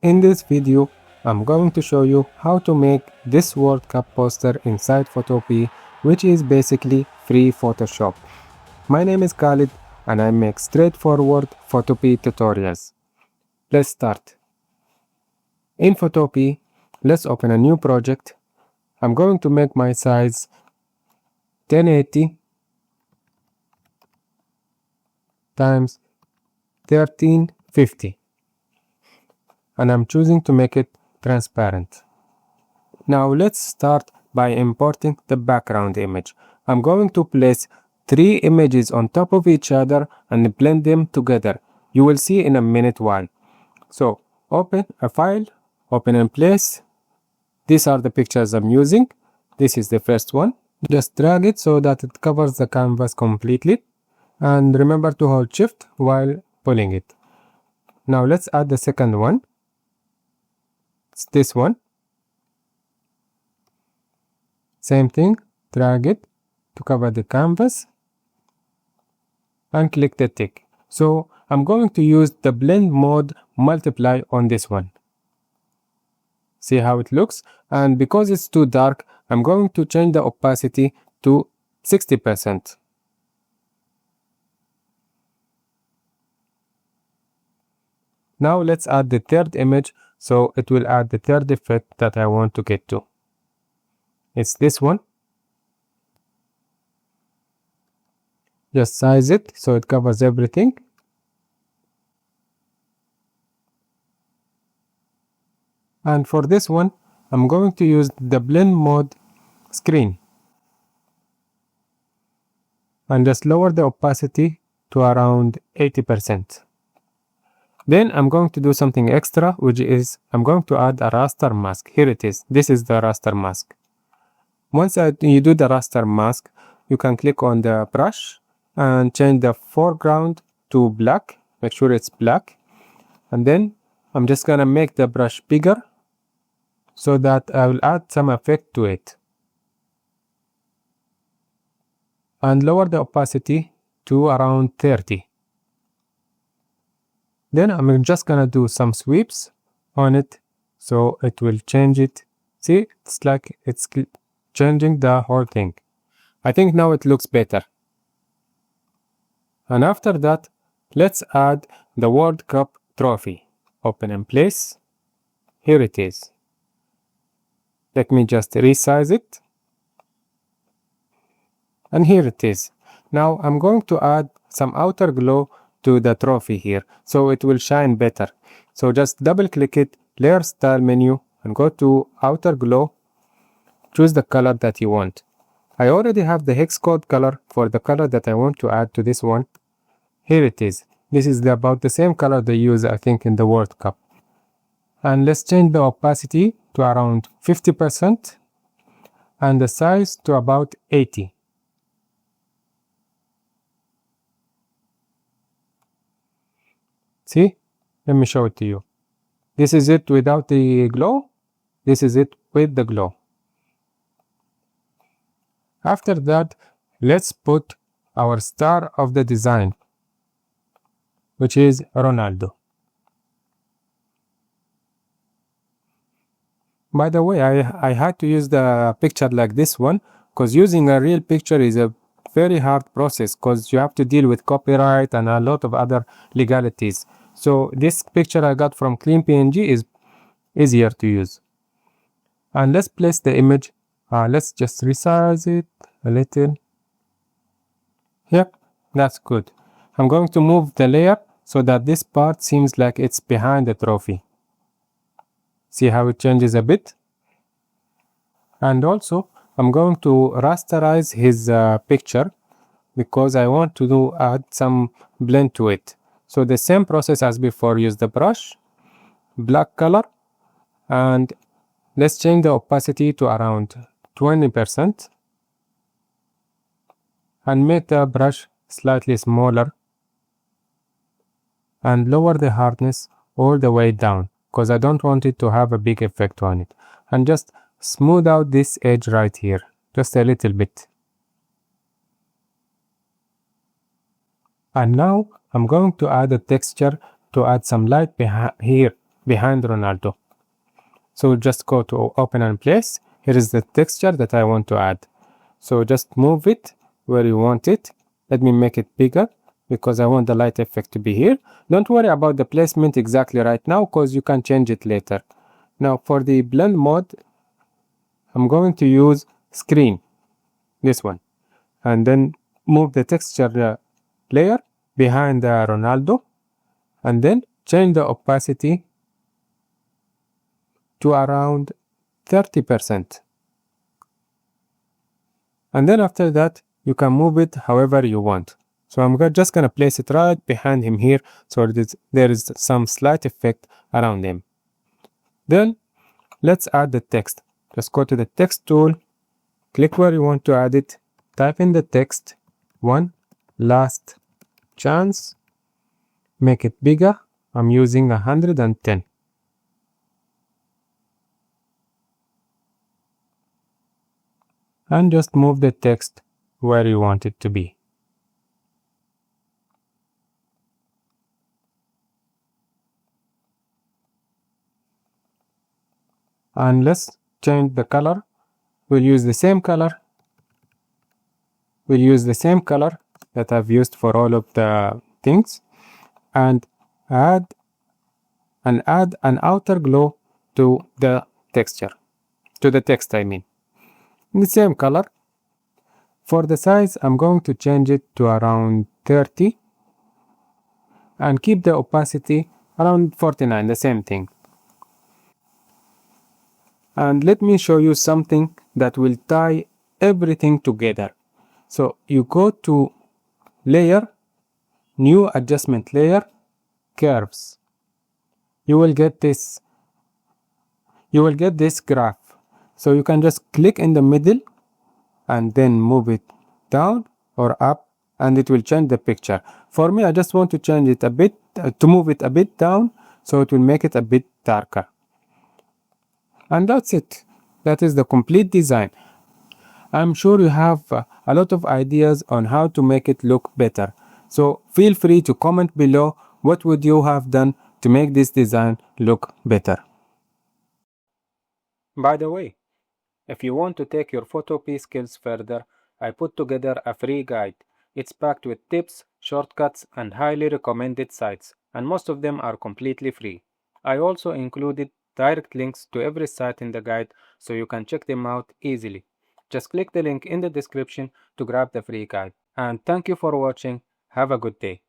In this video, I'm going to show you how to make this World Cup poster inside Photopea, which is basically free Photoshop. My name is Khalid and I make straightforward Photopea tutorials. Let's start. In Photopea, let's open a new project. I'm going to make my size 1080 times 1350. And I'm choosing to make it transparent. Now let's start by importing the background image. I'm going to place 3 images on top of each other and blend them together. You will see in a minute why. So open a file, open and place. These are the pictures I'm using. This is the first one. Just drag it so that it covers the canvas completely. And remember to hold shift while pulling it. Now let's add the second one. It's this one. Same thing, drag it to cover the canvas and click the tick. So I'm going to use the blend mode multiply on this one. See how it looks? And because it's too dark, I'm going to change the opacity to 60%. Now let's add the third image, so it will add the third effect that I want to get to. It's this one. Just size it so it covers everything. And for this one, I'm going to use the blend mode screen. And just lower the opacity to around 80%. Then I'm going to do something extra, which is I'm going to add a raster mask. Here it is. This is the raster mask. Once you do the raster mask, you can click on the brush and change the foreground to black. Make sure it's black. And then I'm just gonna make the brush bigger so that I will add some effect to it. And lower the opacity to around 30. Then I'm just gonna do some sweeps on it so it will change it. See, it's like it's changing the whole thing. I think now it looks better. And after that, let's add the World Cup trophy. Open and place. Here it is. Let me just resize it. And here it is. Now I'm going to add some outer glow to the trophy here, so it will shine better. So just double click it, layer style menu, and go to outer glow. Choose the color that you want. I already have the hex code color for the color that I want to add to this one. Here it is. This is about the same color they use, I think, in the World Cup. And let's change the opacity to around 50% and the size to about 80. See? Let me show it to you. This is it without the glow. This is it with the glow. After that, let's put our star of the design, which is Ronaldo. By the way, I had to use the picture like this one because using a real picture is a very hard process because you have to deal with copyright and a lot of other legalities. So this picture I got from Clean PNG is easier to use. And let's place the image. Let's just resize it a little. Yep, that's good. I'm going to move the layer so that this part seems like it's behind the trophy. See how it changes a bit? And also, I'm going to rasterize his picture because I want to add some blend to it. So the same process as before, use the brush, black color, and let's change the opacity to around 20% and make the brush slightly smaller and lower the hardness all the way down because I don't want it to have a big effect on it. And just smooth out this edge right here, just a little bit. And now I'm going to add a texture to add some light here. behind Ronaldo. So just go to open and place. Here is the texture that I want to add. So just move it where you want it. Let me make it bigger because I want the light effect to be here. Don't worry about the placement exactly right now because you can change it later. Now for the blend mode, I'm going to use screen, this one, and then move the texture layer behind the Ronaldo, and then change the opacity to around 30%. And then after that, you can move it however you want. So I'm just gonna place it right behind him here, so there is some slight effect around him. Then let's add the text. Just go to the text tool, click where you want to add it, type in the text, one last chance, make it bigger. I'm using 110. And just move the text where you want it to be. And let's change the color. We'll use the same color. We'll use the same color that I've used for all of the things, and add an outer glow to the texture, to the text I mean. The same color. For the size, I'm going to change it to around 30 and keep the opacity around 49, the same thing. And let me show you something that will tie everything together. So you go to layer, new adjustment layer, curves. You will get this graph. So you can just click in the middle and then move it down or up, and it will change the picture. For me, I just want to change it a bit, to move it a bit down, so it will make it a bit darker. And that's it. That is the complete design. I'm sure you have a lot of ideas on how to make it look better. So feel free to comment below what would you have done to make this design look better. By the way, if you want to take your Photopea skills further, I put together a free guide. It's packed with tips, shortcuts, and highly recommended sites, and most of them are completely free. I also included direct links to every site in the guide so you can check them out easily. Just click the link in the description to grab the free guide. And thank you for watching. Have a good day.